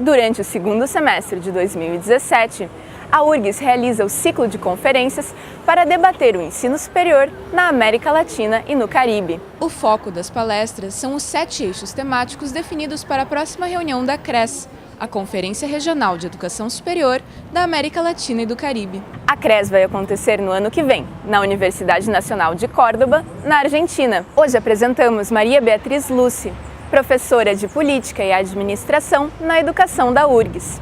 Durante o segundo semestre de 2017, a URGS realiza o ciclo de conferências para debater o ensino superior na América Latina e no Caribe. O foco das palestras são os 7 eixos temáticos definidos para a próxima reunião da CRES, a Conferência Regional de Educação Superior da América Latina e do Caribe. A CRES vai acontecer no ano que vem, na Universidade Nacional de Córdoba, na Argentina. Hoje apresentamos Maria Beatriz Luce, professora de Política e Administração na Educação da URGS.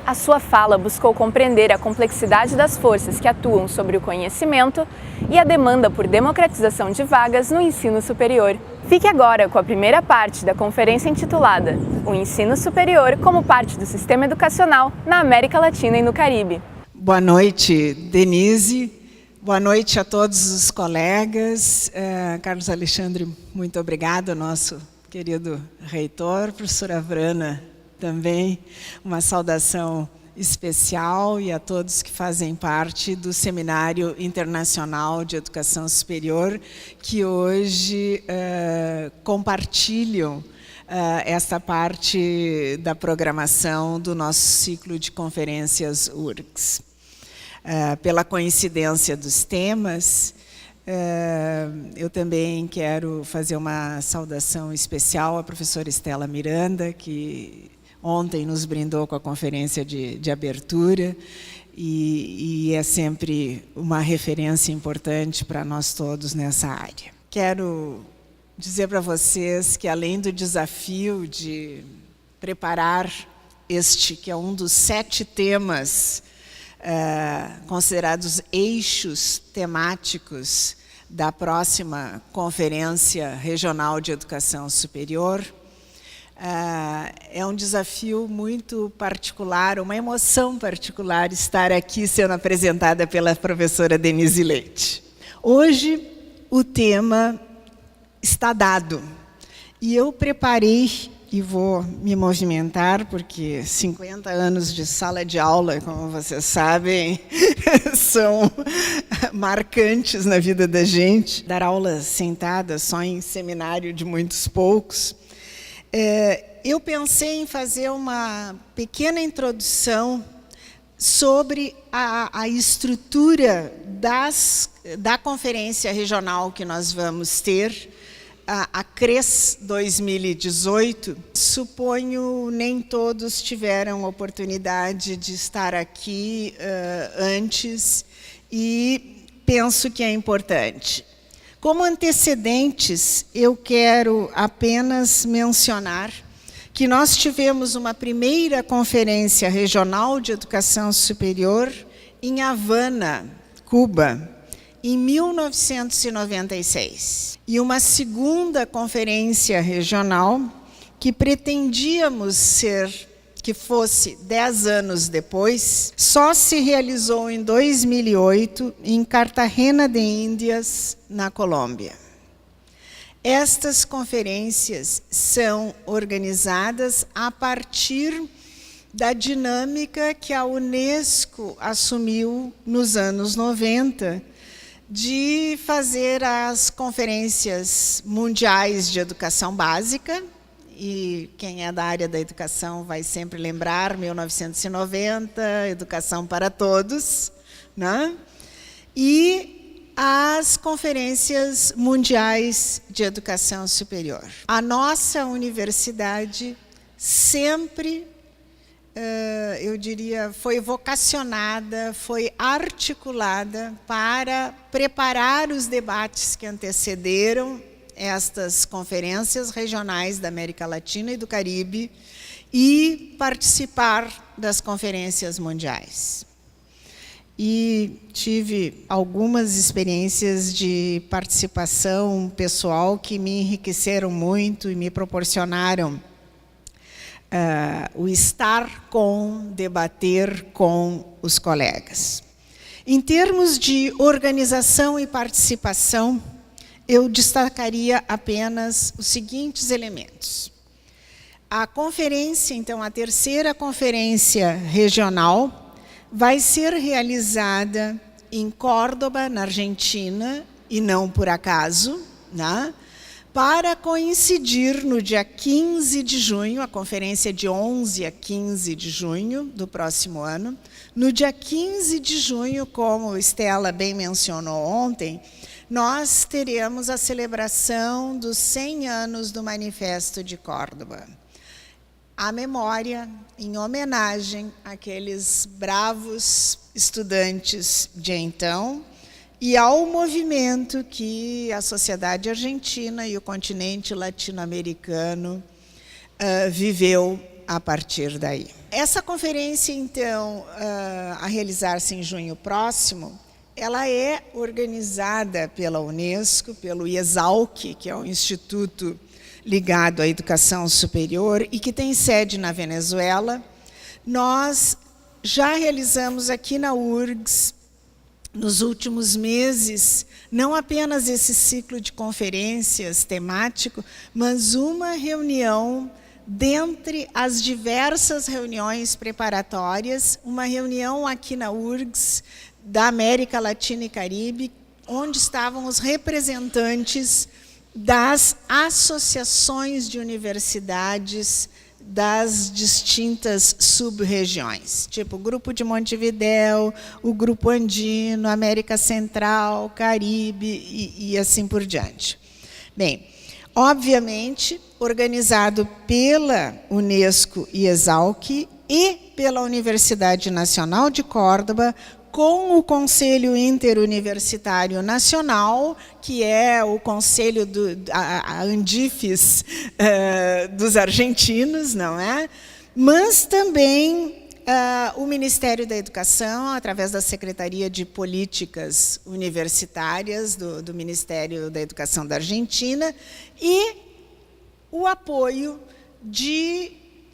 A sua fala buscou compreender a complexidade das forças que atuam sobre o conhecimento e a demanda por democratização de vagas no ensino superior. Fique agora com a primeira parte da conferência intitulada O Ensino Superior como parte do sistema educacional na América Latina e no Caribe. Boa noite, Denise. Boa noite a todos os colegas. Carlos Alexandre, muito obrigado, nosso querido reitor, professora Vrana também, uma saudação especial e a todos que fazem parte do Seminário Internacional de Educação Superior, que hoje compartilham esta parte da programação do nosso ciclo de conferências URGS. Pela coincidência dos temas, eu também quero fazer uma saudação especial à professora Estela Miranda, que ontem nos brindou com a conferência de abertura e é sempre uma referência importante para nós todos nessa área. Quero dizer para vocês que, além do desafio de preparar este, que é um dos 7 temas considerados eixos temáticos da próxima Conferência Regional de Educação Superior, é um desafio muito particular, uma emoção particular estar aqui sendo apresentada pela professora Denise Leite. Hoje o tema está dado e eu preparei e vou me movimentar, porque 50 anos de sala de aula, como vocês sabem, são marcantes na vida da gente. Dar aula sentada só em seminário de muitos poucos. Eu pensei em fazer uma pequena introdução sobre a estrutura da conferência regional que nós vamos ter, a CRES 2018. Suponho nem todos tiveram oportunidade de estar aqui antes e penso que é importante. Como antecedentes, eu quero apenas mencionar que nós tivemos uma primeira conferência regional de educação superior em Havana, Cuba, em 1996. E uma segunda conferência regional que pretendíamos que fosse 10 anos depois, só se realizou em 2008, em Cartagena de Índias, na Colômbia. Estas conferências são organizadas a partir da dinâmica que a Unesco assumiu nos anos 90, de fazer as conferências mundiais de educação básica, e quem é da área da educação vai sempre lembrar, 1990, Educação para Todos, né? E as conferências mundiais de educação superior. A nossa universidade sempre, eu diria, foi vocacionada, foi articulada para preparar os debates que antecederam estas conferências regionais da América Latina e do Caribe e participar das conferências mundiais. E tive algumas experiências de participação pessoal que me enriqueceram muito e me proporcionaram o estar com, debater com os colegas. Em termos de organização e participação, eu destacaria apenas os seguintes elementos. A conferência, então, a terceira conferência regional, vai ser realizada em Córdoba, na Argentina, e não por acaso, né? para coincidir no dia 15 de junho, a conferência de 11 a 15 de junho do próximo ano. No dia 15 de junho, como Estela bem mencionou ontem, nós teremos a celebração dos 100 anos do Manifesto de Córdoba. A memória, em homenagem àqueles bravos estudantes de então, e ao movimento que a sociedade argentina e o continente latino-americano viveu a partir daí. Essa conferência, então, a realizar-se em junho próximo, ela é organizada pela Unesco, pelo IESALC, que é um instituto ligado à educação superior e que tem sede na Venezuela. Nós já realizamos aqui na URGS, nos últimos meses, não apenas esse ciclo de conferências temático, mas uma reunião, dentre as diversas reuniões preparatórias, uma reunião aqui na URGS, da América Latina e Caribe, onde estavam os representantes das associações de universidades das distintas sub-regiões, tipo o Grupo de Montevidéu, o Grupo Andino, América Central, Caribe e assim por diante. Bem, obviamente, organizado pela Unesco e IESALC e pela Universidade Nacional de Córdoba, com o Conselho Interuniversitário Nacional, que é o conselho a Andifes dos argentinos, não é? Mas também o Ministério da Educação, através da Secretaria de Políticas Universitárias do Ministério da Educação da Argentina, e o apoio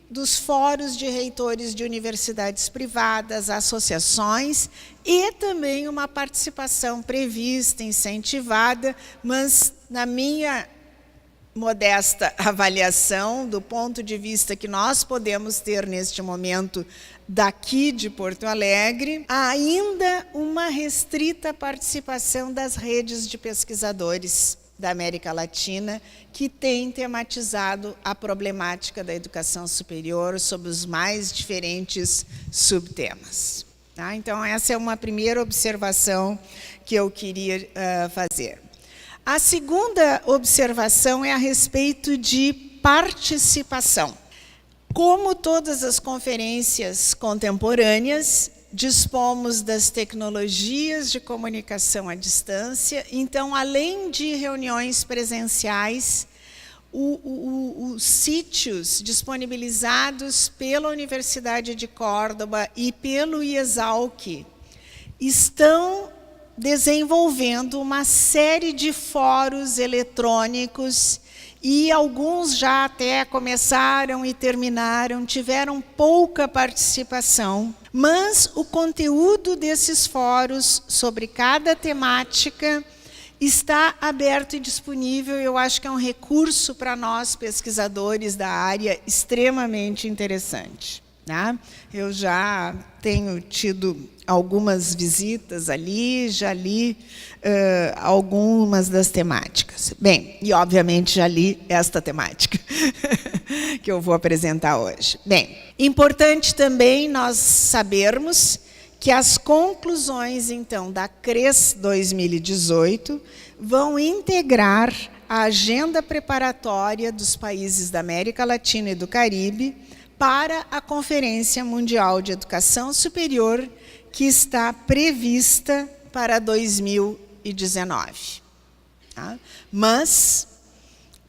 dos fóruns de reitores de universidades privadas, associações, e também uma participação prevista, incentivada, mas, na minha modesta avaliação, do ponto de vista que nós podemos ter neste momento daqui de Porto Alegre, ainda uma restrita participação das redes de pesquisadores da América Latina, que tem tematizado a problemática da educação superior sob os mais diferentes subtemas. Tá? Então, essa é uma primeira observação que eu queria fazer. A segunda observação é a respeito de participação. Como todas as conferências contemporâneas, dispomos das tecnologias de comunicação à distância, então, além de reuniões presenciais, os sítios disponibilizados pela Universidade de Córdoba e pelo IESALC estão desenvolvendo uma série de fóruns eletrônicos, e alguns já até começaram e terminaram, tiveram pouca participação, mas o conteúdo desses fóruns sobre cada temática está aberto e disponível. Eu acho que é um recurso para nós, pesquisadores da área, extremamente interessante. Tá? Eu já tenho tido algumas visitas ali, já li algumas das temáticas. Bem, e obviamente já li esta temática que eu vou apresentar hoje. Bem, importante também nós sabermos que as conclusões, então, da CRES 2018 vão integrar a agenda preparatória dos países da América Latina e do Caribe para a Conferência Mundial de Educação Superior, que está prevista para 2019. Tá? Mas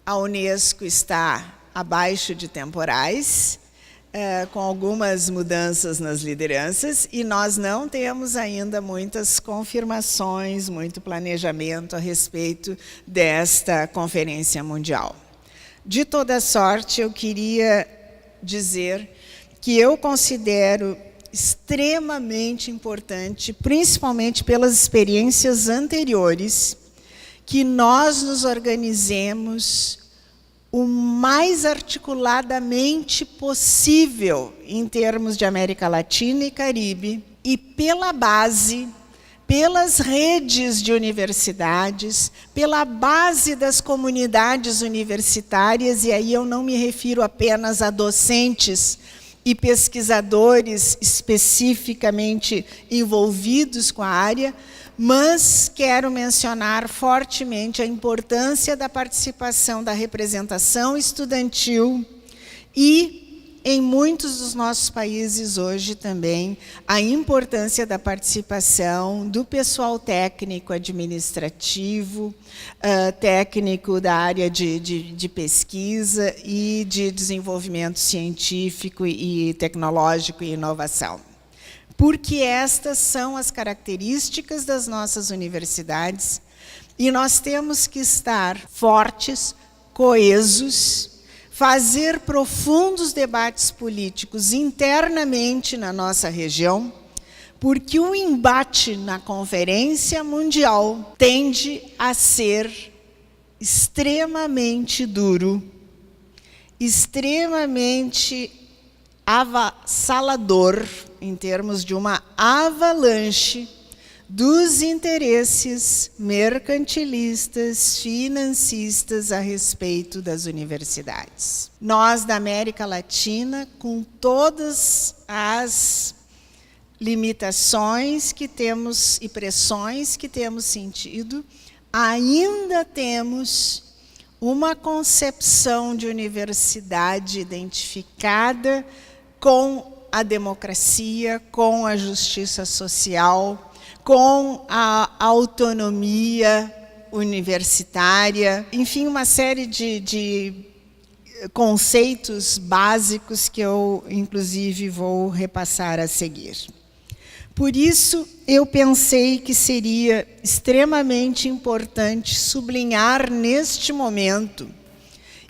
a Unesco está abaixo de temporais, com algumas mudanças nas lideranças, e nós não temos ainda muitas confirmações, muito planejamento a respeito desta Conferência Mundial. De toda sorte, eu queria dizer que eu considero extremamente importante, principalmente pelas experiências anteriores, que nós nos organizemos o mais articuladamente possível em termos de América Latina e Caribe, e pela base pelas redes de universidades, pela base das comunidades universitárias, e aí eu não me refiro apenas a docentes e pesquisadores especificamente envolvidos com a área, mas quero mencionar fortemente a importância da participação da representação estudantil e, em muitos dos nossos países hoje também, a importância da participação do pessoal técnico administrativo, técnico da área de pesquisa e de desenvolvimento científico e tecnológico e inovação. Porque estas são as características das nossas universidades e nós temos que estar fortes, coesos, fazer profundos debates políticos internamente na nossa região, porque o embate na Conferência Mundial tende a ser extremamente duro, extremamente avassalador, em termos de uma avalanche dos interesses mercantilistas, financistas a respeito das universidades. Nós, da América Latina, com todas as limitações que temos e pressões que temos sentido, ainda temos uma concepção de universidade identificada com a democracia, com a justiça social, com a autonomia universitária, enfim, uma série de conceitos básicos que eu, inclusive, vou repassar a seguir. Por isso, eu pensei que seria extremamente importante sublinhar neste momento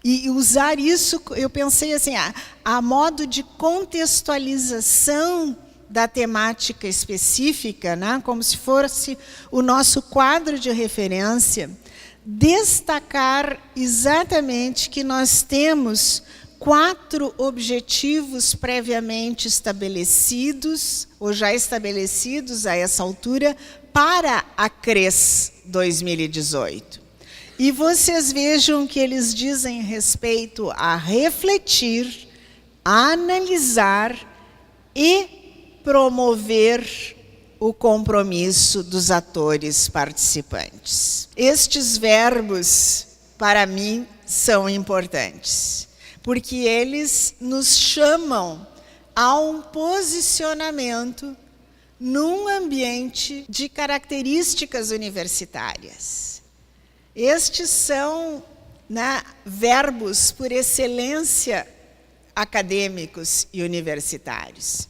e usar isso, eu pensei assim, a modo de contextualização da temática específica, né, como se fosse o nosso quadro de referência, destacar exatamente que nós temos 4 objetivos previamente estabelecidos, ou já estabelecidos a essa altura, para a CRES 2018. E vocês vejam que eles dizem respeito a refletir, a analisar e promover o compromisso dos atores participantes. Estes verbos, para mim, são importantes, porque eles nos chamam a um posicionamento num ambiente de características universitárias. Estes são, né, verbos por excelência acadêmicos e universitários.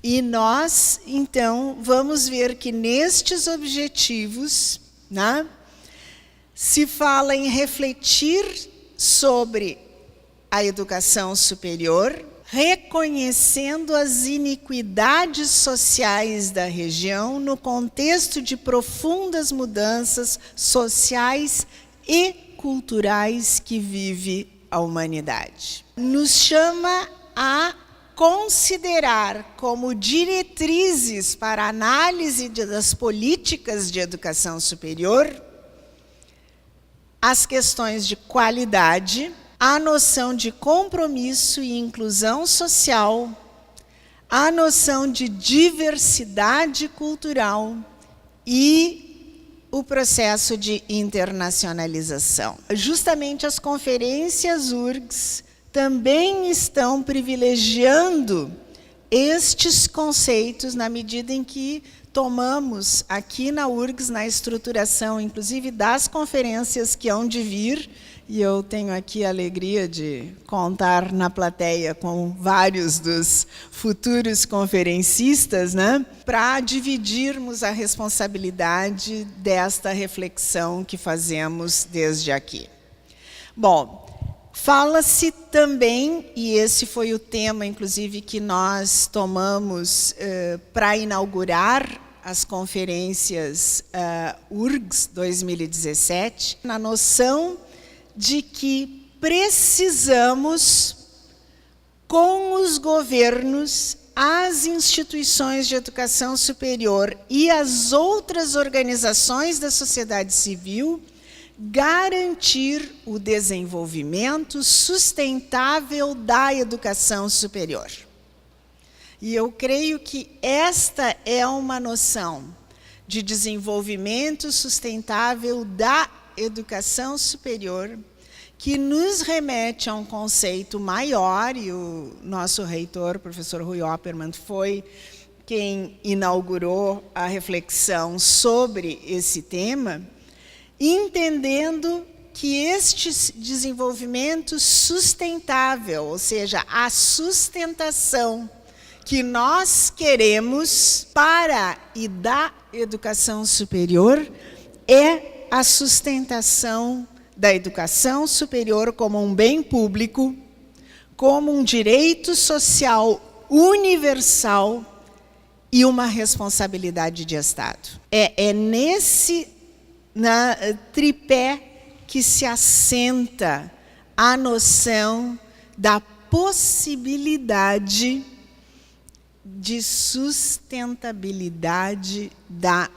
E nós, então, vamos ver que nestes objetivos, né, se fala em refletir sobre a educação superior, reconhecendo as iniquidades sociais da região no contexto de profundas mudanças sociais e culturais que vive a humanidade. Nos chama a considerar como diretrizes para a análise das políticas de educação superior as questões de qualidade, a noção de compromisso e inclusão social, a noção de diversidade cultural e o processo de internacionalização. Justamente as conferências URGS também estão privilegiando estes conceitos na medida em que tomamos aqui na URGS, na estruturação, inclusive das conferências que hão de vir, e eu tenho aqui a alegria de contar na plateia com vários dos futuros conferencistas, né, para dividirmos a responsabilidade desta reflexão que fazemos desde aqui. Bom, fala-se também, e esse foi o tema, inclusive, que nós tomamos para inaugurar as conferências URGS 2017, na noção de que precisamos, com os governos, as instituições de educação superior e as outras organizações da sociedade civil garantir o desenvolvimento sustentável da educação superior. E eu creio que esta é uma noção de desenvolvimento sustentável da educação superior que nos remete a um conceito maior, e o nosso reitor, professor Rui Oppermann, foi quem inaugurou a reflexão sobre esse tema, entendendo que este desenvolvimento sustentável, ou seja, a sustentação que nós queremos para e da educação superior, é a sustentação da educação superior como um bem público, como um direito social universal e uma responsabilidade de Estado. É nesse tripé que se assenta a noção da possibilidade de sustentabilidade da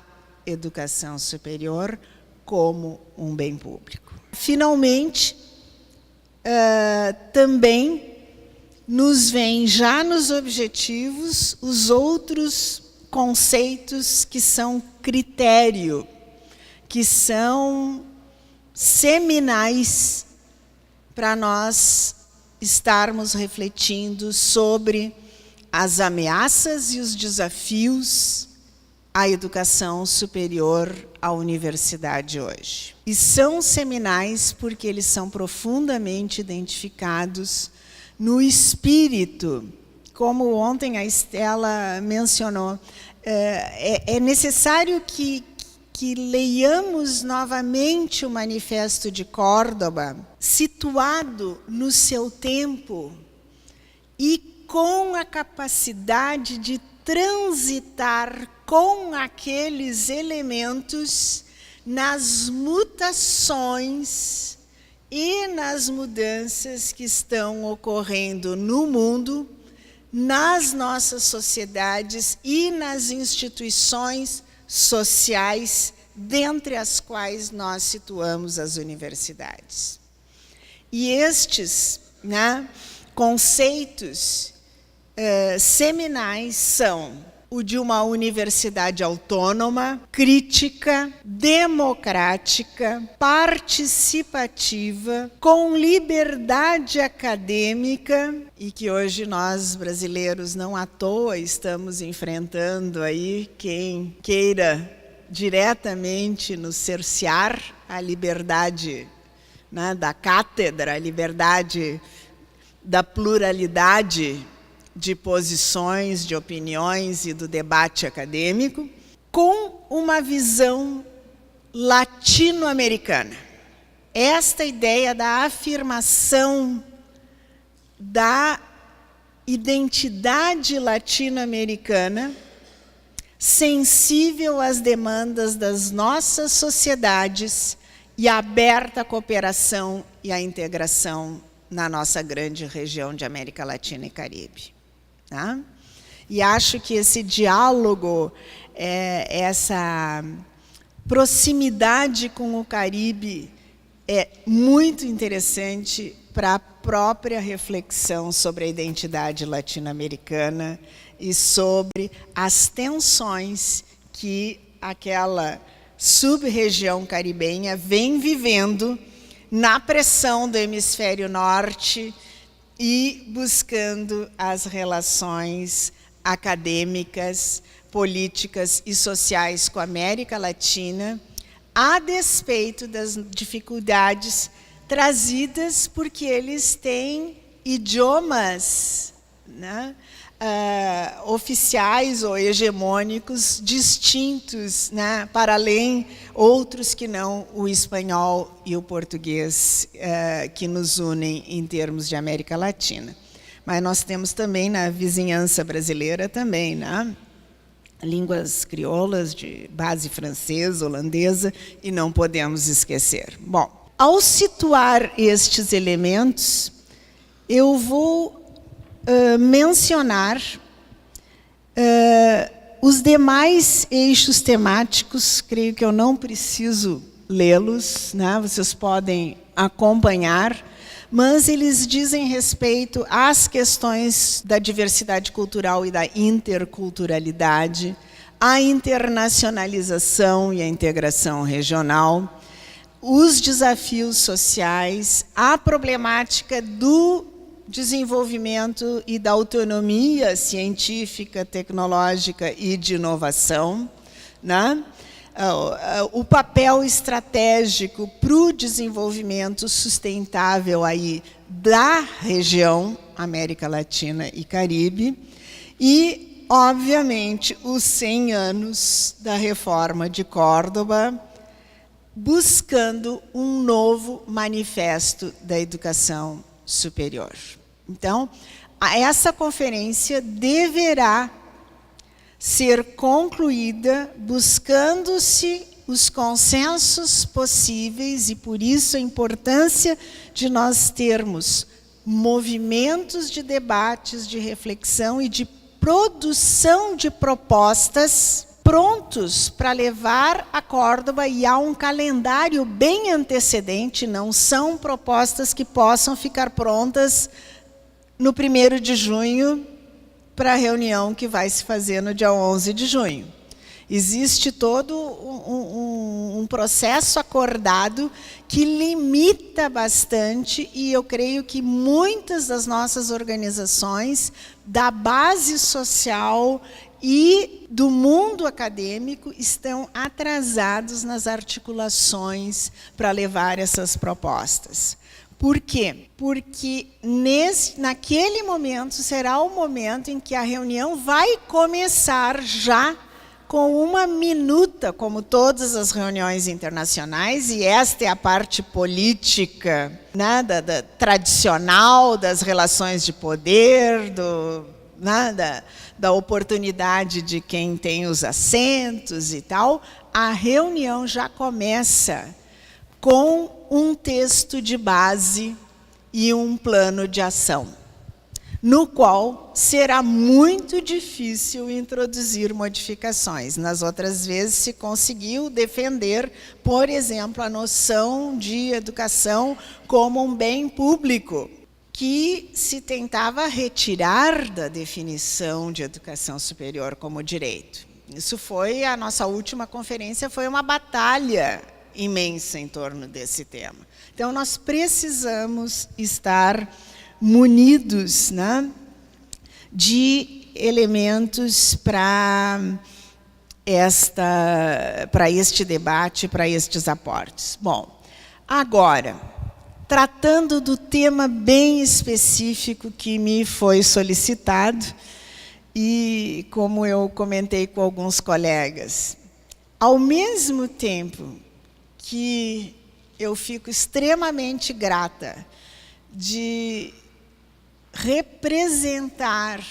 educação superior como um bem público. Finalmente, também nos vêm já nos objetivos os outros conceitos que são critério, que são seminais para nós estarmos refletindo sobre as ameaças e os desafios à educação superior, à universidade hoje. E são seminais porque eles são profundamente identificados no espírito, como ontem a Estela mencionou. É necessário que leiamos novamente o Manifesto de Córdoba, situado no seu tempo e com a capacidade de transitar com aqueles elementos nas mutações e nas mudanças que estão ocorrendo no mundo, nas nossas sociedades e nas instituições sociais, dentre as quais nós situamos as universidades. E estes conceitos seminais são o de uma universidade autônoma, crítica, democrática, participativa, com liberdade acadêmica, e que hoje nós, brasileiros, não à toa estamos enfrentando aí quem queira diretamente nos cercear a liberdade da cátedra, a liberdade da pluralidade de posições, de opiniões e do debate acadêmico, com uma visão latino-americana. Esta ideia da afirmação da identidade latino-americana, sensível às demandas das nossas sociedades e aberta à cooperação e à integração na nossa grande região de América Latina e Caribe. Tá? E acho que esse diálogo, essa proximidade com o Caribe é muito interessante para a própria reflexão sobre a identidade latino-americana e sobre as tensões que aquela sub-região caribenha vem vivendo na pressão do hemisfério norte e buscando as relações acadêmicas, políticas e sociais com a América Latina, a despeito das dificuldades trazidas porque eles têm idiomas oficiais ou hegemônicos distintos, para além outros que não o espanhol e o português, que nos unem em termos de América Latina. Mas nós temos também na vizinhança brasileira também, línguas crioulas de base francesa, holandesa, e não podemos esquecer. Bom, ao situar estes elementos, eu vou mencionar Os demais eixos temáticos, creio que eu não preciso lê-los, né? Vocês podem acompanhar, mas eles dizem respeito às questões da diversidade cultural e da interculturalidade, à internacionalização e à integração regional, os desafios sociais, a problemática do desenvolvimento e da autonomia científica, tecnológica e de inovação, né? O papel estratégico para o desenvolvimento sustentável aí da região América Latina e Caribe e, obviamente, os 100 anos da Reforma de Córdoba, buscando um novo manifesto da educação superior. Então, essa conferência deverá ser concluída buscando-se os consensos possíveis e, por isso, a importância de nós termos movimentos de debates, de reflexão e de produção de propostas prontos para levar a Córdoba, e há um calendário bem antecedente, não são propostas que possam ficar prontas no 1º de junho para a reunião que vai se fazer no dia 11 de junho. Existe todo um processo acordado que limita bastante, e eu creio que muitas das nossas organizações da base social e do mundo acadêmico estão atrasados nas articulações para levar essas propostas. Por quê? Porque naquele momento será o momento em que a reunião vai começar já com uma minuta, como todas as reuniões internacionais, e esta é a parte política, né, tradicional das relações de poder, da oportunidade de quem tem os assentos e tal. A reunião já começa com um texto de base e um plano de ação, no qual será muito difícil introduzir modificações. Nas outras vezes se conseguiu defender, por exemplo, a noção de educação como um bem público, que se tentava retirar da definição de educação superior como direito. Isso foi, a nossa última conferência foi uma batalha imensa em torno desse tema. Então, nós precisamos estar munidos, né, de elementos para este debate, para estes aportes. Bom, agora, tratando do tema bem específico que me foi solicitado, e como eu comentei com alguns colegas, ao mesmo tempo que eu fico extremamente grata de representar,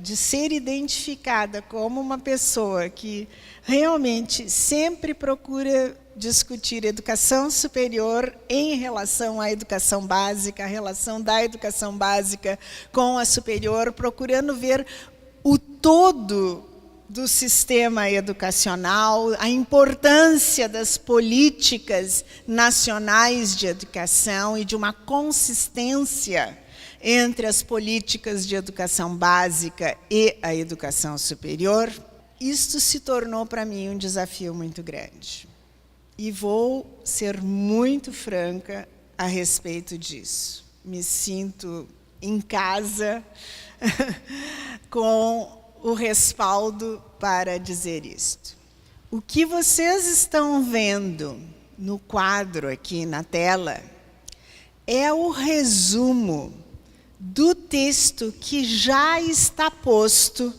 de ser identificada como uma pessoa que realmente sempre procura discutir educação superior em relação à educação básica, a relação da educação básica com a superior, procurando ver o todo do sistema educacional, a importância das políticas nacionais de educação e de uma consistência entre as políticas de educação básica e a educação superior. Isto se tornou para mim um desafio muito grande. E vou ser muito franca a respeito disso. Me sinto em casa com o respaldo para dizer isto. O que vocês estão vendo no quadro aqui na tela é o resumo do texto que já está posto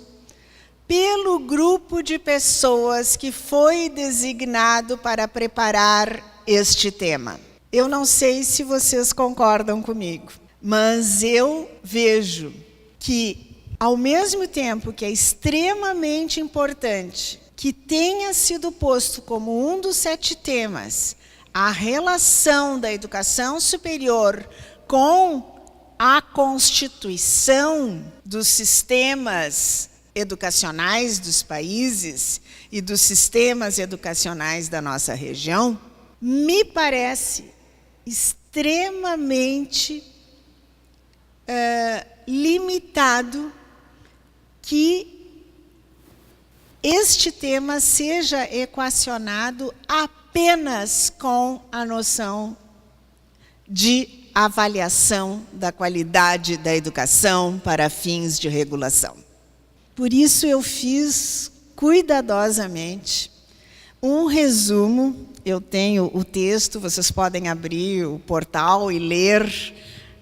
pelo grupo de pessoas que foi designado para preparar este tema. Eu não sei se vocês concordam comigo, mas eu vejo que, ao mesmo tempo que é extremamente importante que tenha sido posto como um dos 7 temas a relação da educação superior com a constituição dos sistemas educacionais dos países e dos sistemas educacionais da nossa região, me parece extremamente limitado que este tema seja equacionado apenas com a noção de avaliação da qualidade da educação para fins de regulação. Por isso eu fiz cuidadosamente um resumo. Eu tenho o texto, vocês podem abrir o portal e ler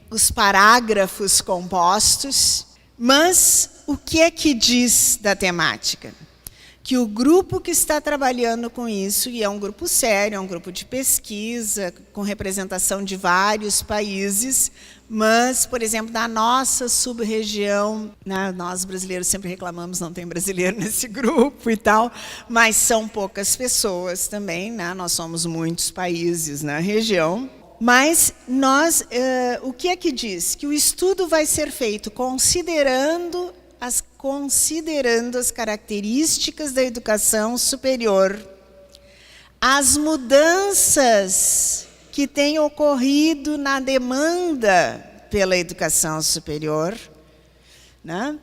os parágrafos compostos. Mas o que é que diz da temática? Que o grupo que está trabalhando com isso, e é um grupo sério, é um grupo de pesquisa, com representação de vários países, mas, por exemplo, da nossa sub-região, né, nós brasileiros sempre reclamamos, não tem brasileiro nesse grupo e tal, mas são poucas pessoas também, né, nós somos muitos países na região. Mas nós, o que é que diz? Que o estudo vai ser feito considerando as características da educação superior, as mudanças que têm ocorrido na demanda pela educação superior, né?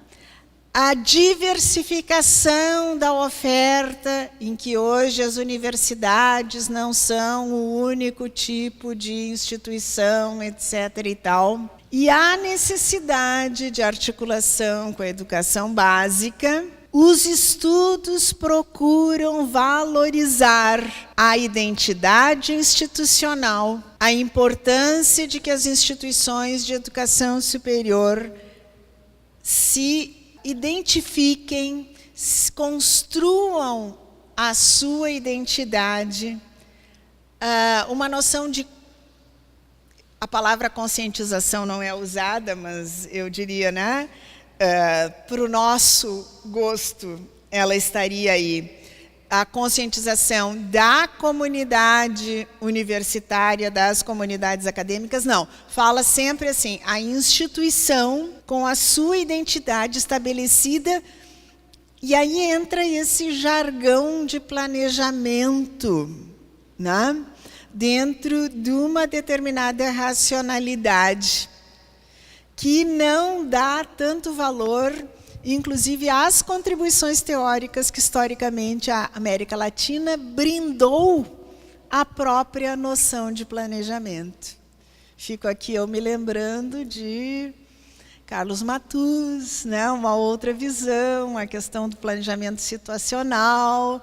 A diversificação da oferta, em que hoje as universidades não são o único tipo de instituição, etc. e tal. E a necessidade de articulação com a educação básica. Os estudos procuram valorizar a identidade institucional, a importância de que as instituições de educação superior se identifiquem, construam a sua identidade, uma noção de... A palavra conscientização não é usada, mas eu diria, né? Para o nosso gosto, ela estaria aí. A conscientização da comunidade universitária, das comunidades acadêmicas, não. Fala sempre assim, a instituição com a sua identidade estabelecida, e aí entra esse jargão de planejamento, né? Dentro de uma determinada racionalidade, que não dá tanto valor, inclusive, às contribuições teóricas que, historicamente, a América Latina brindou à própria noção de planejamento. Fico aqui eu me lembrando de Carlos Matuz, né? Uma outra visão, a questão do planejamento situacional,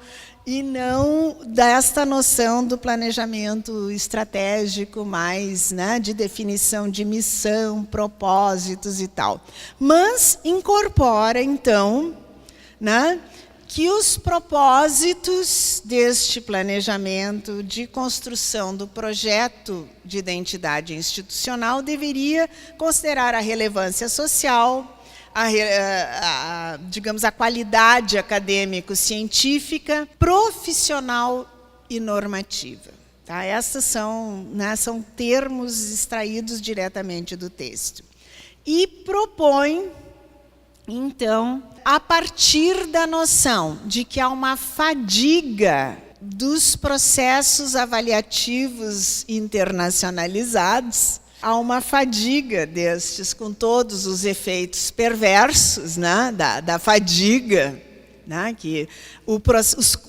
e não desta noção do planejamento estratégico mais, né, de definição de missão, propósitos e tal. Mas incorpora, então, né, que os propósitos deste planejamento de construção do projeto de identidade institucional deveria considerar a relevância social, digamos, a qualidade acadêmico-científica, profissional e normativa. Tá? Esses são, né, são termos extraídos diretamente do texto. E propõe, então, a partir da noção de que há uma fadiga dos processos avaliativos internacionalizados, há uma fadiga destes, com todos os efeitos perversos, né, da fadiga, né, que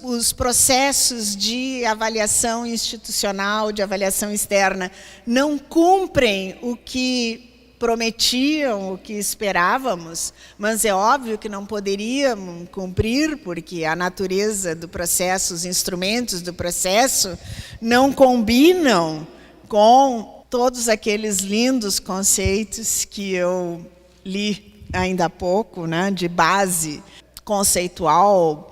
os processos de avaliação institucional, de avaliação externa, não cumprem o que prometiam, o que esperávamos, mas é óbvio que não poderiam cumprir, porque a natureza do processo, os instrumentos do processo, não combinam com todos aqueles lindos conceitos que eu li ainda há pouco, né, de base conceitual,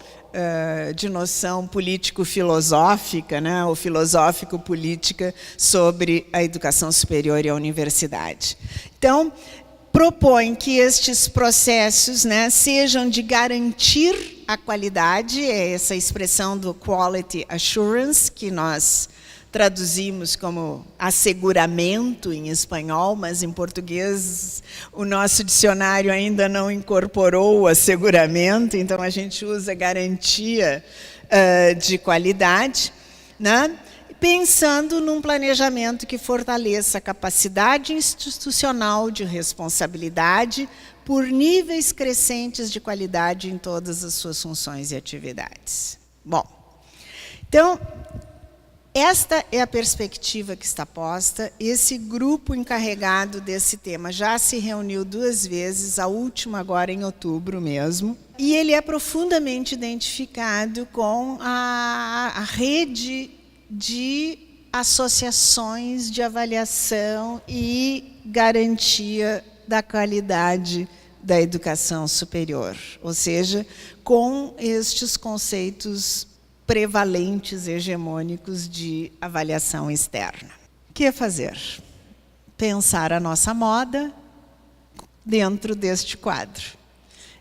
de noção político-filosófica, né, ou filosófico-política, sobre a educação superior e a universidade. Então, propõe que estes processos, né, sejam de garantir a qualidade, é essa expressão do quality assurance que nós traduzimos como asseguramento em espanhol, mas em português o nosso dicionário ainda não incorporou o asseguramento, então a gente usa garantia de qualidade, né? Pensando num planejamento que fortaleça a capacidade institucional de responsabilidade por níveis crescentes de qualidade em todas as suas funções e atividades. Bom, então, esta é a perspectiva que está posta. Esse grupo encarregado desse tema já se reuniu 2 vezes, a última agora em outubro mesmo, e ele é profundamente identificado com a rede de associações de avaliação e garantia da qualidade da educação superior, ou seja, com estes conceitos prevalentes, hegemônicos de avaliação externa. O que fazer? Pensar a nossa moda dentro deste quadro.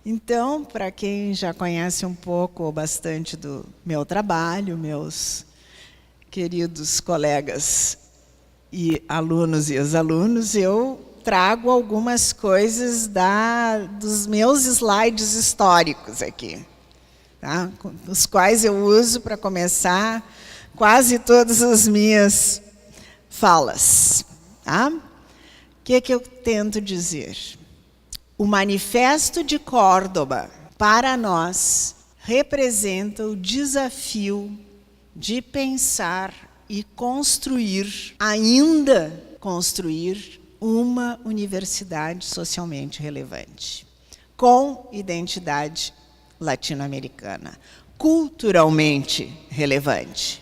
Então, para quem já conhece um pouco ou bastante do meu trabalho, meus queridos colegas e alunos e ex-alunos, eu trago algumas coisas dos meus slides históricos aqui, tá? Os quais eu uso para começar quase todas as minhas falas. Tá? O que eu tento dizer? O Manifesto de Córdoba, para nós, representa o desafio de pensar e construir, ainda construir, uma universidade socialmente relevante, com identidade latino-americana, culturalmente relevante.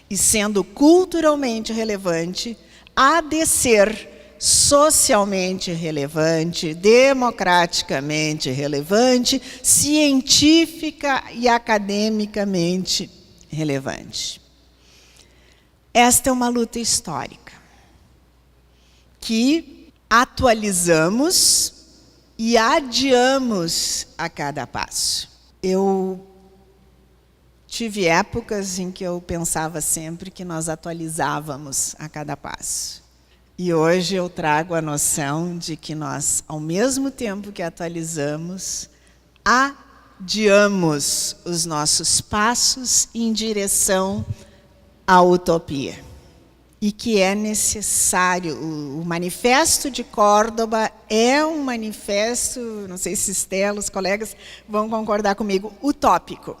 E sendo culturalmente relevante, há de ser socialmente relevante, democraticamente relevante, científica e academicamente relevante. Esta é uma luta histórica que atualizamos e adiamos a cada passo. Eu tive épocas em que eu pensava sempre que nós atualizávamos a cada passo. E hoje eu trago a noção de que nós, ao mesmo tempo que atualizamos, adiamos os nossos passos em direção à utopia. E que é necessário. O Manifesto de Córdoba é um manifesto, não sei se Estela, os colegas vão concordar comigo, utópico,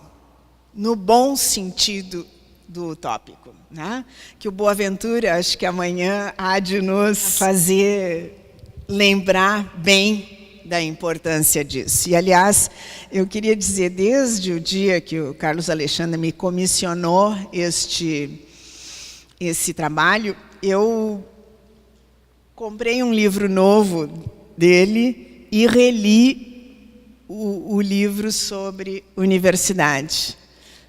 no bom sentido do utópico, né? Que o Boaventura, acho que amanhã, há de nos fazer lembrar bem da importância disso. E, aliás, eu queria dizer, desde o dia que o Carlos Alexandre me comissionou esse trabalho, eu comprei um livro novo dele e reli o livro sobre universidade.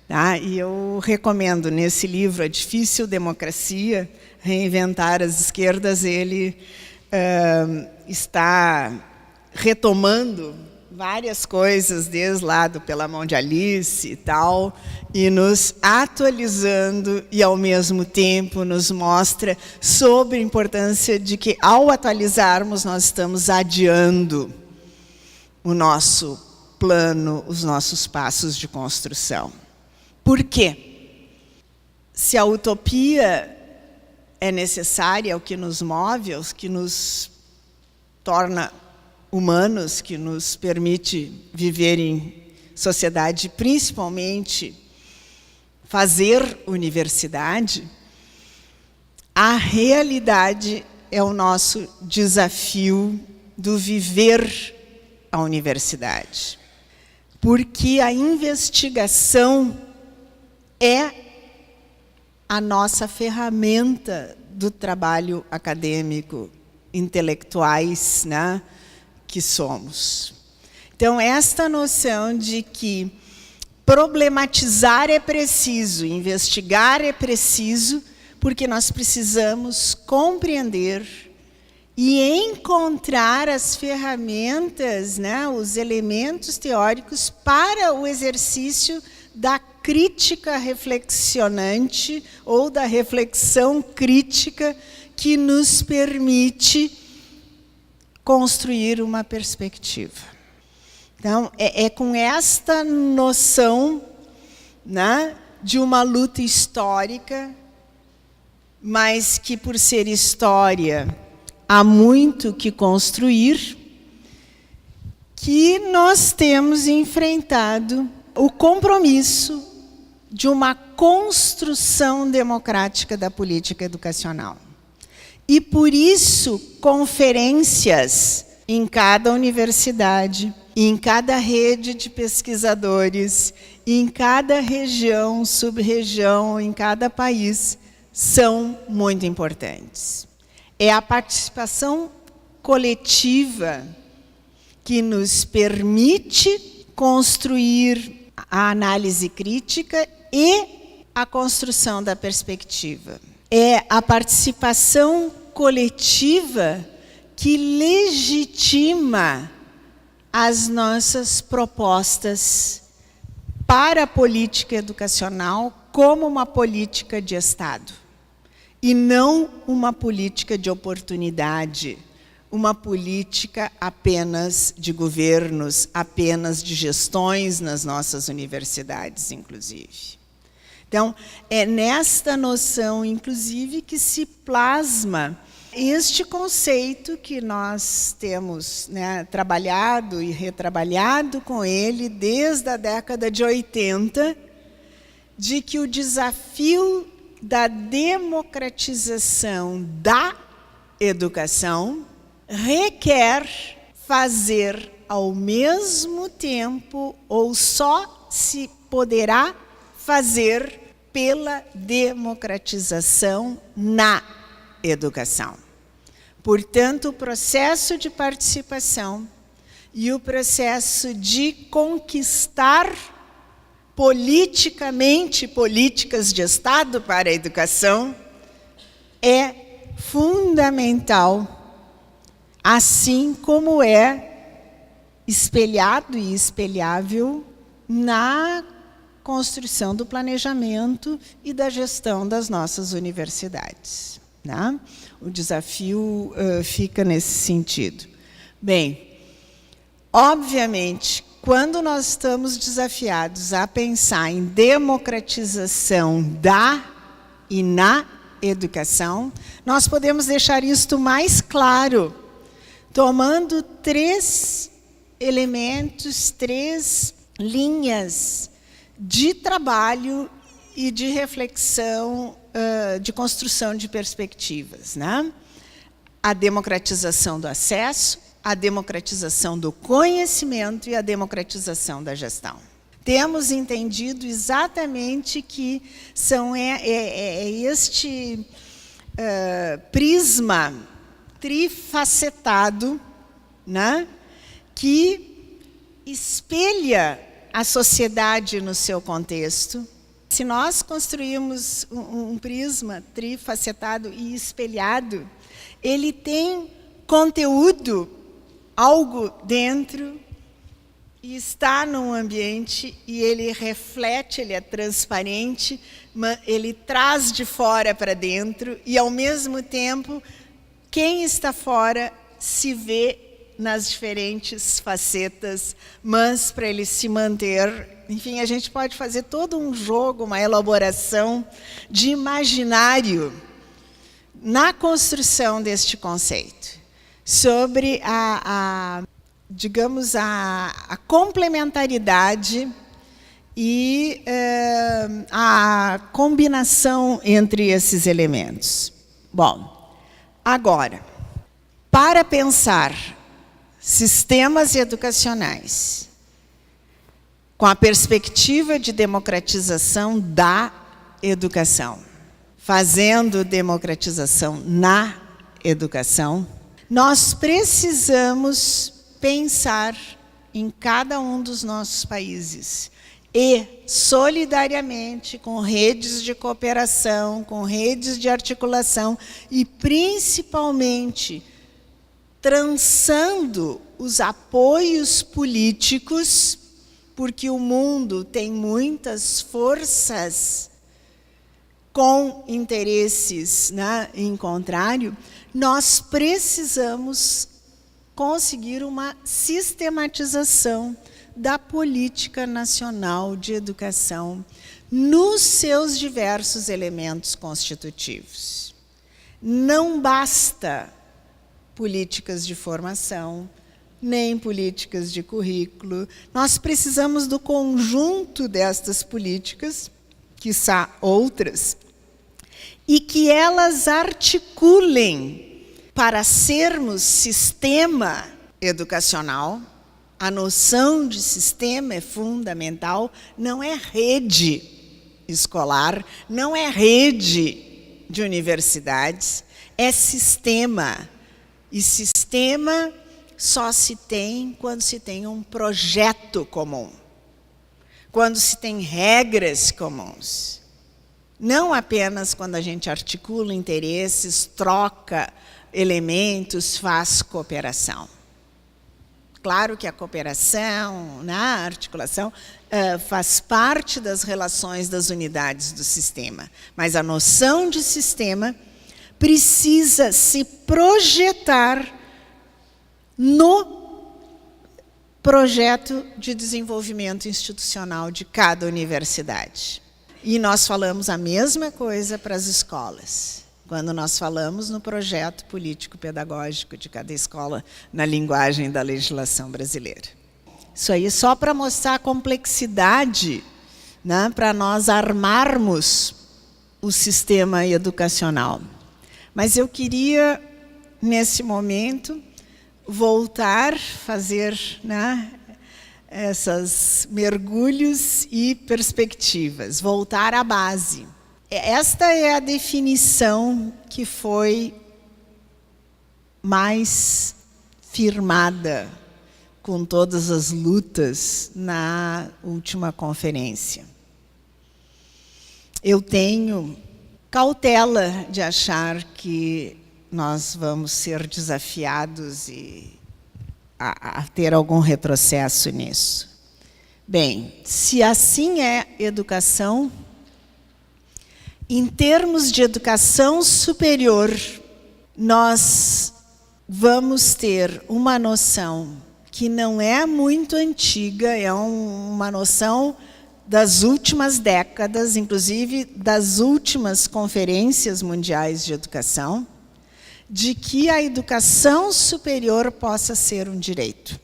Tá? E eu recomendo, nesse livro, A Difícil Democracia, Reinventar as Esquerdas, ele está retomando várias coisas, desde lá do Pela Mão de Alice e tal, e nos atualizando e, ao mesmo tempo, nos mostra sobre a importância de que, ao atualizarmos, nós estamos adiando o nosso plano, os nossos passos de construção. Por quê? Se a utopia é necessária, é o que nos move, é o que nos torna humanos, que nos permite viver em sociedade, principalmente fazer universidade, a realidade é o nosso desafio do viver a universidade. Porque a investigação é a nossa ferramenta do trabalho acadêmico, intelectuais, né, que somos. Então, esta noção de que problematizar é preciso, investigar é preciso, porque nós precisamos compreender e encontrar as ferramentas, né, os elementos teóricos para o exercício da crítica reflexionante ou da reflexão crítica que nos permite construir uma perspectiva. Então, é com esta noção, né, de uma luta histórica, mas que, por ser história, há muito que construir, que nós temos enfrentado o compromisso de uma construção democrática da política educacional. E, por isso, conferências em cada universidade, em cada rede de pesquisadores, em cada região, sub-região, em cada país, são muito importantes. É a participação coletiva que nos permite construir a análise crítica e a construção da perspectiva. É a participação coletiva que legitima as nossas propostas para a política educacional como uma política de Estado, e não uma política de oportunidade, uma política apenas de governos, apenas de gestões nas nossas universidades, inclusive. Então, é nesta noção, inclusive, que se plasma este conceito que nós temos, né, trabalhado e retrabalhado com ele desde a década de 80, de que o desafio da democratização da educação requer fazer ao mesmo tempo, ou só se poderá fazer pela democratização na educação. Portanto, o processo de participação e o processo de conquistar politicamente políticas de Estado para a educação é fundamental, assim como é espelhado e espelhável na construção do planejamento e da gestão das nossas universidades, né? O desafio fica nesse sentido. Bem, obviamente, quando nós estamos desafiados a pensar em democratização da e na educação, nós podemos deixar isto mais claro, tomando 3 elementos, 3 linhas de trabalho e de reflexão, de construção de perspectivas, né? A democratização do acesso, a democratização do conhecimento e a democratização da gestão. Temos entendido exatamente que são este prisma trifacetado, né, que espelha a sociedade no seu contexto. Se nós construímos um prisma trifacetado e espelhado, ele tem conteúdo, algo dentro, e está num ambiente, e ele reflete, ele é transparente, ele traz de fora para dentro, e, ao mesmo tempo, quem está fora se vê nas diferentes facetas, mas para ele se manter, enfim, a gente pode fazer todo um jogo, uma elaboração de imaginário na construção deste conceito, sobre digamos, a complementaridade e a combinação entre esses elementos. Bom, agora, para pensar sistemas educacionais com a perspectiva de democratização da educação, fazendo democratização na educação, nós precisamos pensar em cada um dos nossos países e, solidariamente, com redes de cooperação, com redes de articulação e, principalmente, trançando os apoios políticos porque o mundo tem muitas forças com interesses, né, em contrário, nós precisamos conseguir uma sistematização da política nacional de educação nos seus diversos elementos constitutivos. Não basta políticas de formação, nem políticas de currículo. Nós precisamos do conjunto destas políticas, quiçá outras, e que elas articulem para sermos sistema educacional. A noção de sistema é fundamental, não é rede escolar, não é rede de universidades, é sistema. E sistema só se tem quando se tem um projeto comum, quando se tem regras comuns. Não apenas quando a gente articula interesses, troca elementos, faz cooperação. Claro que a cooperação, a articulação, faz parte das relações das unidades do sistema, mas a noção de sistema precisa se projetar no projeto de desenvolvimento institucional de cada universidade. E nós falamos a mesma coisa para as escolas, quando nós falamos no projeto político-pedagógico de cada escola, na linguagem da legislação brasileira. Isso aí é só para mostrar a complexidade, né, para nós armarmos o sistema educacional. Mas eu queria, nesse momento, voltar, fazer, né, esses mergulhos e perspectivas, voltar à base. Esta é a definição que foi mais firmada com todas as lutas na última conferência. Eu tenho cautela de achar que nós vamos ser desafiados a ter algum retrocesso nisso. Bem, se assim é educação, em termos de educação superior, nós vamos ter uma noção que não é muito antiga, é uma noção das últimas décadas, inclusive das últimas conferências mundiais de educação, de que a educação superior possa ser um direito.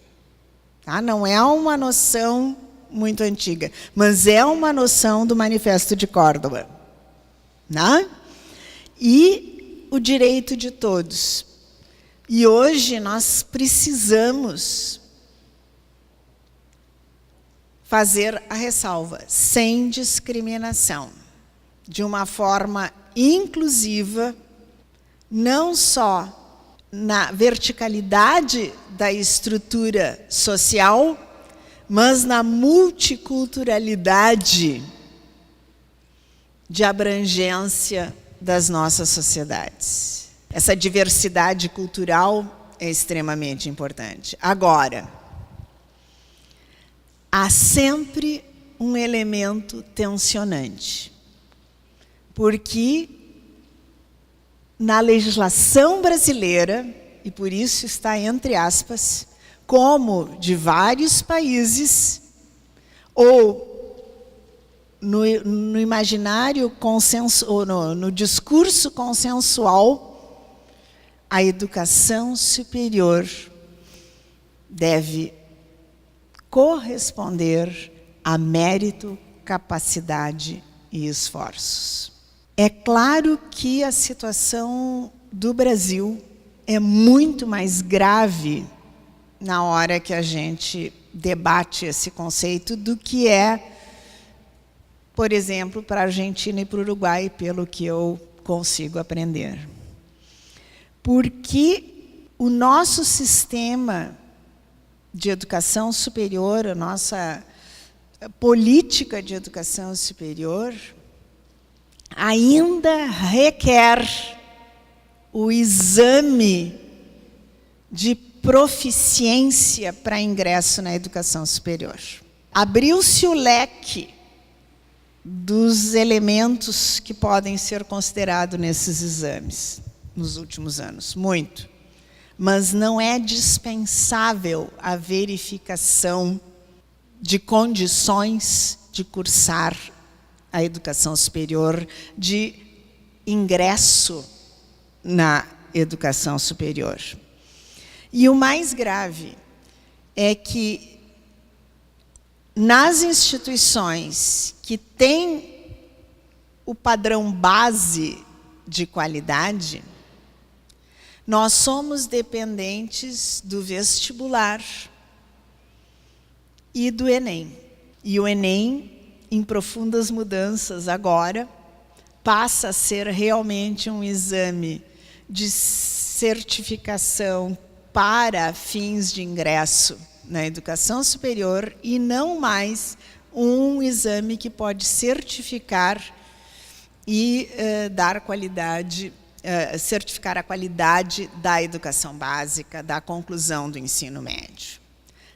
Tá? Não é uma noção muito antiga, mas é uma noção do Manifesto de Córdoba. Né? E o direito de todos. E hoje nós precisamos fazer a ressalva, sem discriminação, de uma forma inclusiva, não só na verticalidade da estrutura social, mas na multiculturalidade de abrangência das nossas sociedades. Essa diversidade cultural é extremamente importante. Agora, há sempre um elemento tensionante, porque na legislação brasileira, e por isso está entre aspas, como de vários países, ou no imaginário consenso, ou no discurso consensual, a educação superior deve corresponder a mérito, capacidade e esforços. É claro que a situação do Brasil é muito mais grave na hora que a gente debate esse conceito do que é, por exemplo, para a Argentina e para o Uruguai, pelo que eu consigo aprender. Porque o nosso sistema de educação superior, a nossa política de educação superior, ainda requer o exame de proficiência para ingresso na educação superior. abriu-se o leque dos elementos que podem ser considerados nesses exames nos últimos anos, muito. Mas não é dispensável a verificação de condições de cursar a educação superior, de ingresso na educação superior. E o mais grave é que, nas instituições que têm o padrão base de qualidade, nós somos dependentes do vestibular e do Enem. E o Enem, em profundas mudanças agora, passa a ser realmente um exame de certificação para fins de ingresso na educação superior e não mais um exame que pode certificar e dar qualidade, certificar a qualidade da educação básica, da conclusão do ensino médio.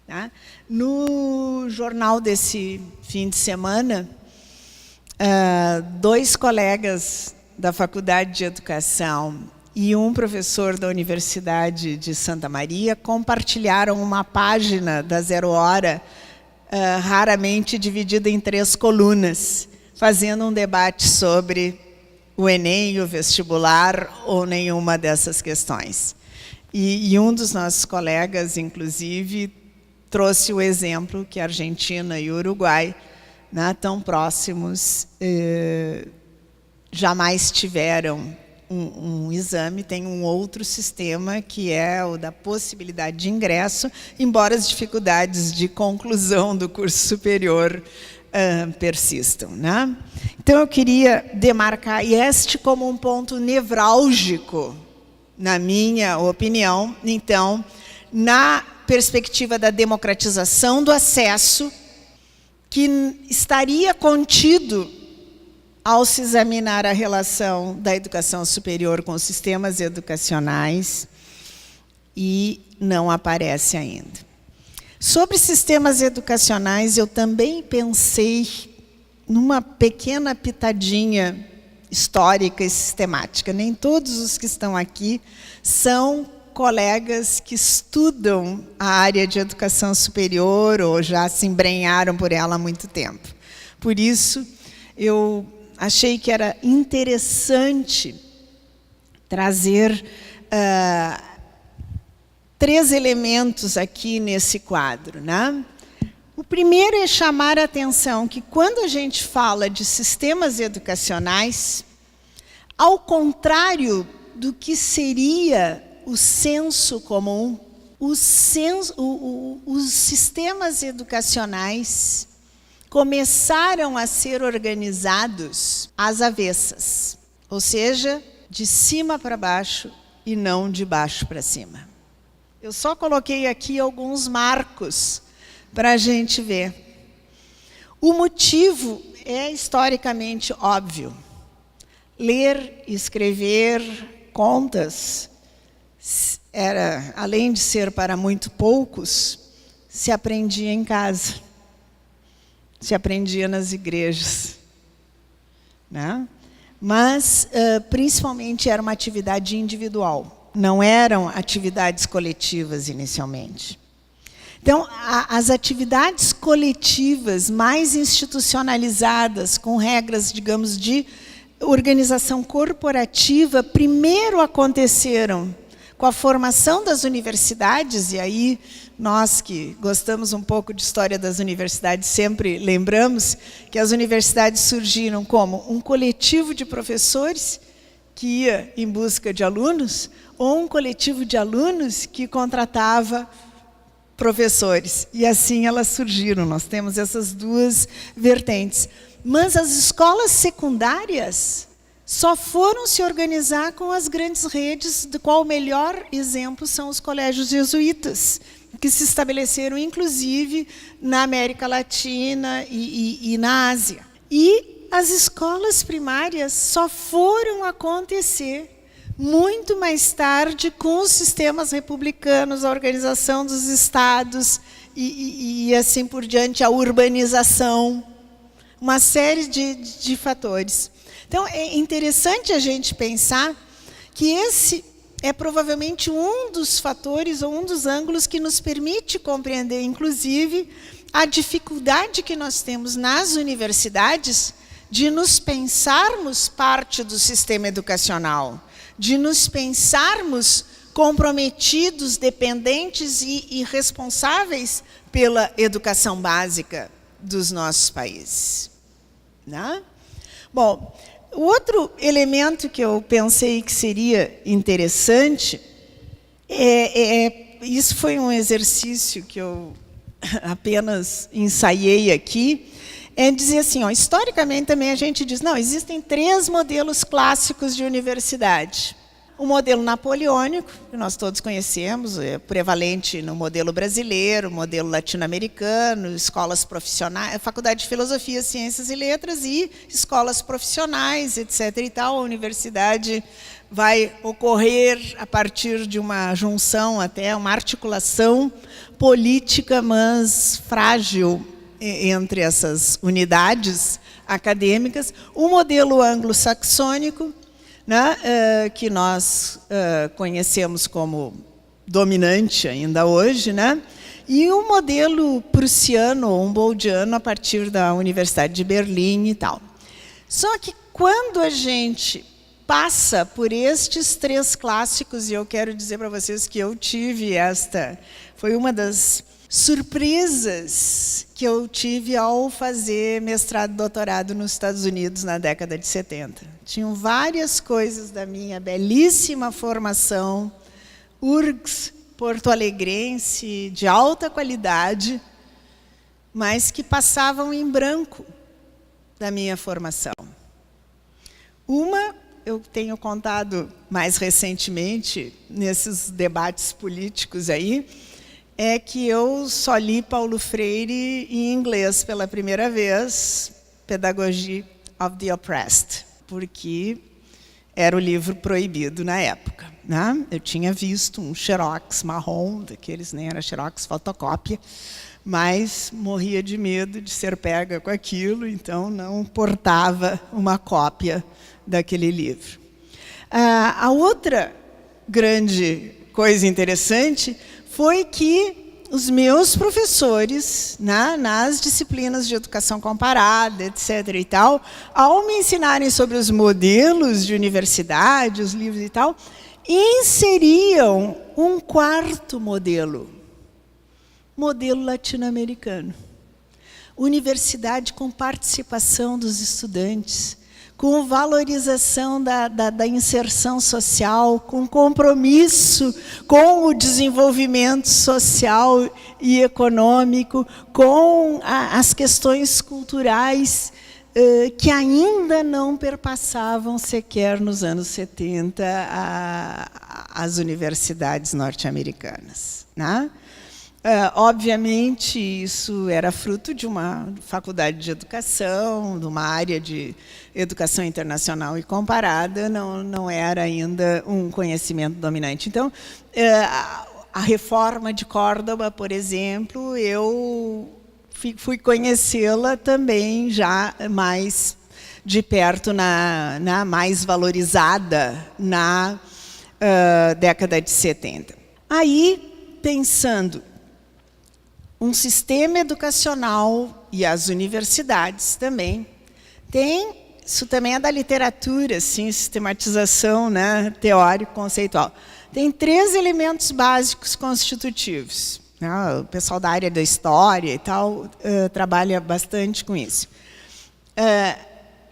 Tá? No jornal desse fim de semana, 2 colegas da Faculdade de Educação e um professor da Universidade de Santa Maria compartilharam uma página da Zero Hora, raramente dividida em 3 colunas, fazendo um debate sobre o Enem, o vestibular ou nenhuma dessas questões. E um dos nossos colegas, inclusive, trouxe o exemplo que a Argentina e o Uruguai, né, tão próximos, jamais tiveram um exame, tem um outro sistema, que é o da possibilidade de ingresso, embora as dificuldades de conclusão do curso superior persistam. Né? Então, eu queria demarcar este como um ponto nevrálgico, na minha opinião, então, na perspectiva da democratização do acesso, que estaria contido ao se examinar a relação da educação superior com os sistemas educacionais, e não aparece ainda. Sobre sistemas educacionais, eu também pensei numa pequena pitadinha histórica e sistemática. Nem todos os que estão aqui são colegas que estudam a área de educação superior ou já se embrenharam por ela há muito tempo. Por isso, eu achei que era interessante trazer 3 elementos aqui nesse quadro. Né? O primeiro é chamar a atenção que, quando a gente fala de sistemas educacionais, ao contrário do que seria o senso comum, os sistemas educacionais começaram a ser organizados às avessas, ou seja, de cima para baixo e não de baixo para cima. Eu só coloquei aqui alguns marcos para a gente ver. O motivo é historicamente óbvio. Ler e escrever contas era, além de ser para muito poucos, se aprendia em casa, se aprendia nas igrejas, né? Mas, principalmente, era uma atividade individual, não eram atividades coletivas inicialmente. Então, as atividades coletivas mais institucionalizadas, com regras, digamos, de organização corporativa, primeiro aconteceram com a formação das universidades, e aí nós que gostamos um pouco de história das universidades sempre lembramos que as universidades surgiram como um coletivo de professores que ia em busca de alunos, ou um coletivo de alunos que contratava professores. E assim elas surgiram. Nós temos essas 2 vertentes. Mas as escolas secundárias só foram se organizar com as grandes redes, do qual o melhor exemplo são os colégios jesuítas, que se estabeleceram, inclusive, na América Latina e na Ásia. E as escolas primárias só foram acontecer muito mais tarde com os sistemas republicanos, a organização dos estados e assim por diante, a urbanização, uma série de fatores. Então, é interessante a gente pensar que esse é provavelmente um dos fatores ou um dos ângulos que nos permite compreender, inclusive, a dificuldade que nós temos nas universidades de nos pensarmos parte do sistema educacional, de nos pensarmos comprometidos, dependentes e responsáveis pela educação básica dos nossos países. Né? Bom, o outro elemento que eu pensei que seria interessante, isso foi um exercício que eu apenas ensaiei aqui, é dizer assim, ó, historicamente também a gente diz, não, existem 3 modelos clássicos de universidade. O modelo napoleônico, que nós todos conhecemos, é prevalente no modelo brasileiro, modelo latino-americano, escolas profissionais, Faculdade de Filosofia, Ciências e Letras e escolas profissionais, etc. e tal. A universidade vai ocorrer a partir de uma junção, até uma articulação política, mas frágil, entre essas unidades acadêmicas. O modelo anglo-saxônico, né, que nós conhecemos como dominante ainda hoje, né, e o modelo prussiano ou humboldtiano a partir da Universidade de Berlim e tal. Só que quando a gente passa por estes 3 clássicos, e eu quero dizer para vocês que eu tive foi uma das surpresas que eu tive ao fazer mestrado e doutorado nos Estados Unidos na década de 70. Tinham várias coisas da minha belíssima formação, URGS, porto-alegrense, de alta qualidade, mas que passavam em branco da minha formação. Uma, eu tenho contado mais recentemente, nesses debates políticos aí, é que eu só li Paulo Freire em inglês pela primeira vez, Pedagogy of the Oppressed, porque era o livro proibido na época. Né? Eu tinha visto um xerox marrom, daqueles, nem era xerox, fotocópia, mas morria de medo de ser pega com aquilo, então não portava uma cópia daquele livro. A outra grande coisa interessante foi que os meus professores, né, nas disciplinas de educação comparada, etc. e tal, ao me ensinarem sobre os modelos de universidade, os livros e tal, inseriam um 4º modelo latino-americano. Universidade com participação dos estudantes, com valorização da inserção social, com compromisso com o desenvolvimento social e econômico, com as questões culturais que ainda não perpassavam sequer nos anos 70 as universidades norte-americanas. Né? Obviamente, isso era fruto de uma faculdade de educação, de uma área de educação internacional e comparada, não era ainda um conhecimento dominante. Então, a reforma de Córdoba, por exemplo, eu fui conhecê-la também já mais de perto, mais valorizada na década de 70. Aí, pensando um sistema educacional e as universidades também isso também é da literatura, assim, sistematização, né, teórico-conceitual. Tem 3 elementos básicos constitutivos. Né, o pessoal da área da história e tal trabalha bastante com isso.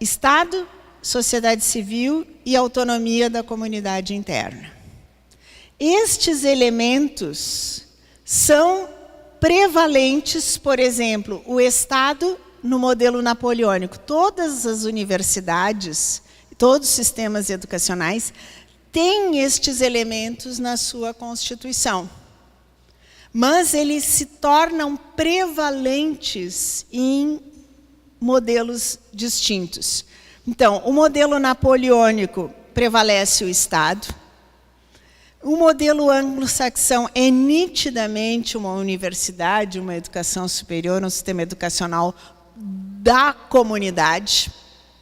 Estado, sociedade civil e autonomia da comunidade interna. Estes elementos são prevalentes, por exemplo, o Estado no modelo napoleônico. Todas as universidades, todos os sistemas educacionais têm estes elementos na sua Constituição. Mas eles se tornam prevalentes em modelos distintos. Então, o modelo napoleônico prevalece o Estado. O modelo anglo-saxão é nitidamente uma universidade, uma educação superior, um sistema educacional da comunidade,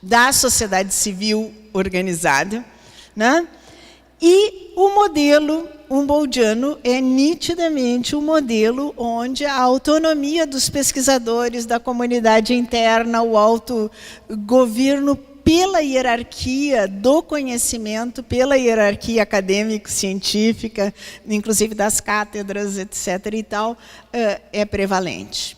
da sociedade civil organizada, né? E o modelo humboldtiano é nitidamente um modelo onde a autonomia dos pesquisadores, da comunidade interna, o autogoverno pela hierarquia do conhecimento, pela hierarquia acadêmico-científica, inclusive das cátedras, etc. e tal, é prevalente.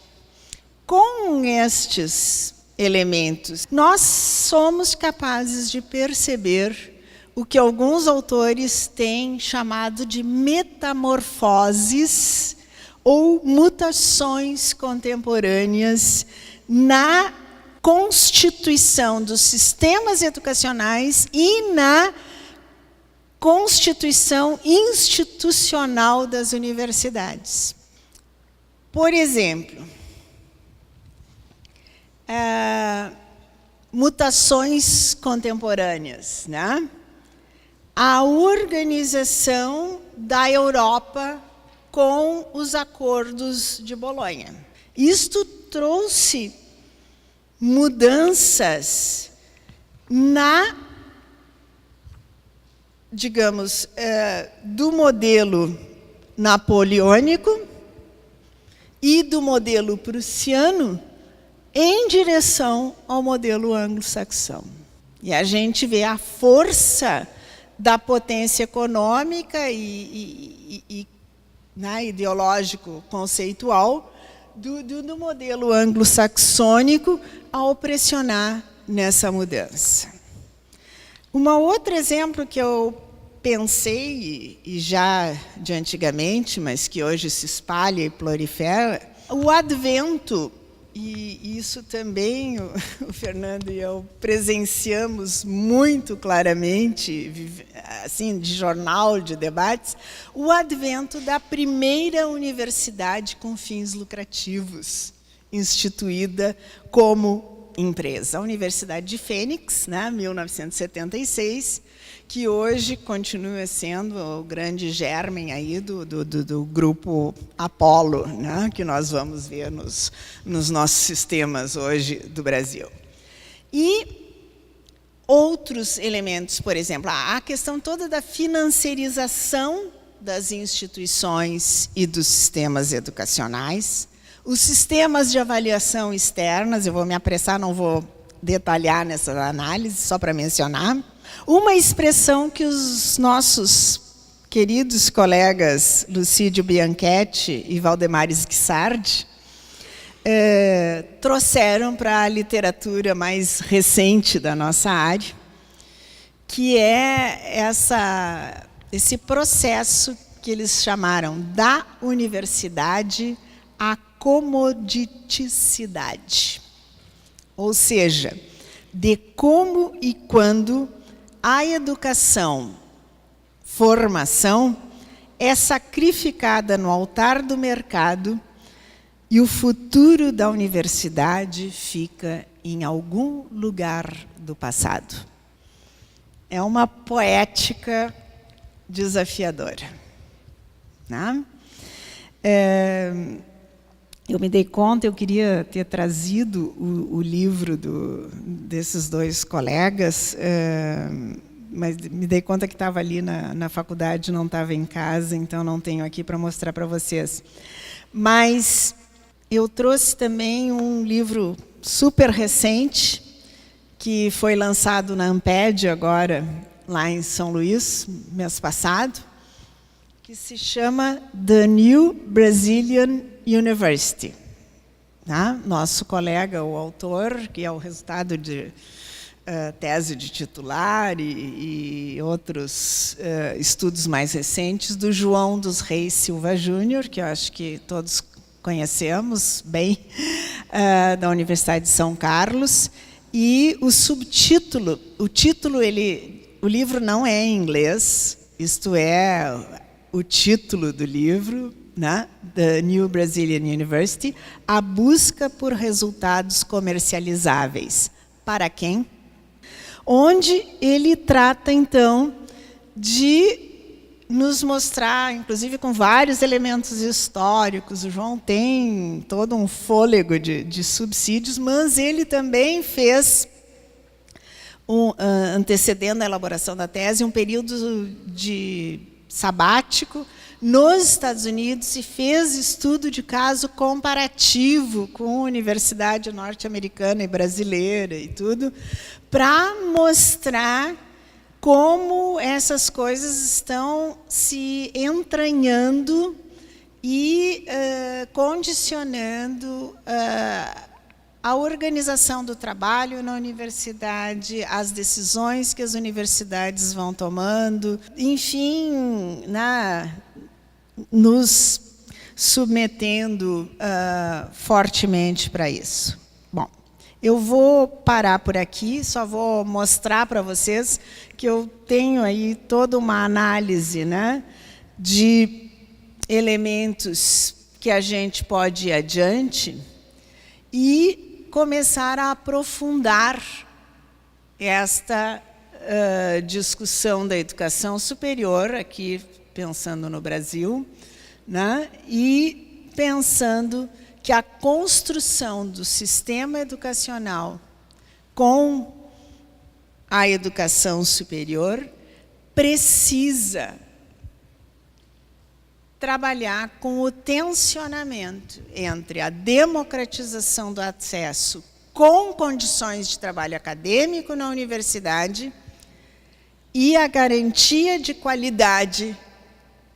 Com estes elementos, nós somos capazes de perceber o que alguns autores têm chamado de metamorfoses ou mutações contemporâneas na constituição dos sistemas educacionais e na constituição institucional das universidades. Por exemplo, mutações contemporâneas, né? A organização da Europa com os acordos de Bolonha. Isto trouxe mudanças digamos, do modelo napoleônico e do modelo prussiano em direção ao modelo anglo-saxão. E a gente vê a força da potência econômica e ideológico-conceitual do modelo anglo-saxônico ao pressionar nessa mudança. Um outro exemplo que eu pensei, e já de antigamente, mas que hoje se espalha e prolifera, o advento, e isso também o Fernando e eu presenciamos muito claramente, assim, de jornal, de debates, o advento da primeira universidade com fins lucrativos, instituída como empresa. A Universidade de Fênix, né, 1976, que hoje continua sendo o grande germen aí do grupo Apolo, né, que nós vamos ver nos nossos sistemas hoje do Brasil. E outros elementos, por exemplo, a questão toda da financiarização das instituições e dos sistemas educacionais, os sistemas de avaliação externas, eu vou me apressar, não vou detalhar nessa análise, só para mencionar. Uma expressão que os nossos queridos colegas Lucídio Bianchetti e Valdemar Schissardi trouxeram para a literatura mais recente da nossa área, que é esse processo que eles chamaram da universidade à comoditicidade. Ou seja, de como e quando a educação, formação, é sacrificada no altar do mercado e o futuro da universidade fica em algum lugar do passado. É uma poética desafiadora, né? Eu me dei conta, eu queria ter trazido o livro desses dois colegas, mas me dei conta que estava ali na faculdade, não estava em casa, então não tenho aqui para mostrar para vocês. Mas eu trouxe também um livro super recente, que foi lançado na Amped agora, lá em São Luís, mês passado, que se chama The New Brazilian University. Tá? Nosso colega, o autor, que é o resultado de tese de titular e outros estudos mais recentes, do João dos Reis Silva Júnior, que eu acho que todos conhecemos bem, da Universidade de São Carlos, e o subtítulo, o livro não é em inglês, isto é o título do livro, né? The New Brazilian University, a busca por resultados comercializáveis. Para quem? Onde ele trata, então, de nos mostrar, inclusive com vários elementos históricos. O João tem todo um fôlego de subsídios, mas ele também fez, antecedendo a elaboração da tese, um período de sabático nos Estados Unidos e fez estudo de caso comparativo com a Universidade norte-americana e brasileira e tudo, para mostrar como essas coisas estão se entranhando e condicionando a organização do trabalho na universidade, as decisões que as universidades vão tomando, enfim, nos submetendo fortemente para isso. Bom, eu vou parar por aqui, só vou mostrar para vocês que eu tenho aí toda uma análise, né, de elementos que a gente pode ir adiante e começar a aprofundar esta discussão da educação superior, aqui pensando no Brasil, né? E pensando que a construção do sistema educacional com a educação superior precisa trabalhar com o tensionamento entre a democratização do acesso com condições de trabalho acadêmico na universidade e a garantia de qualidade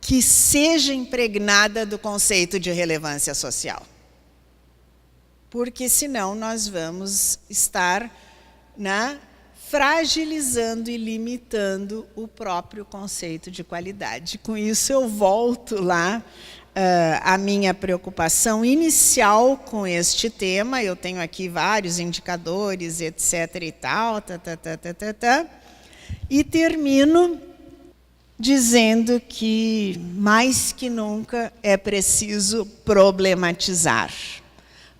que seja impregnada do conceito de relevância social. Porque, senão, nós vamos estar fragilizando e limitando o próprio conceito de qualidade. Com isso, eu volto lá à minha preocupação inicial com este tema. Eu tenho aqui vários indicadores, etc. e tal, e termino dizendo que, mais que nunca, é preciso problematizar,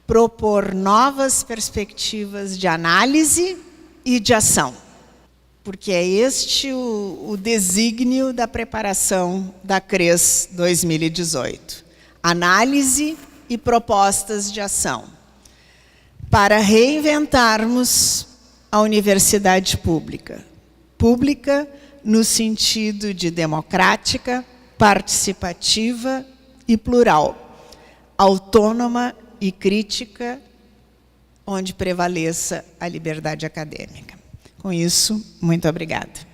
propor novas perspectivas de análise e de ação, porque é este o desígnio da preparação da CRES 2018. Análise e propostas de ação, para reinventarmos a universidade pública. Pública no sentido de democrática, participativa e plural, autônoma e crítica, onde prevaleça a liberdade acadêmica. Com isso, muito obrigada.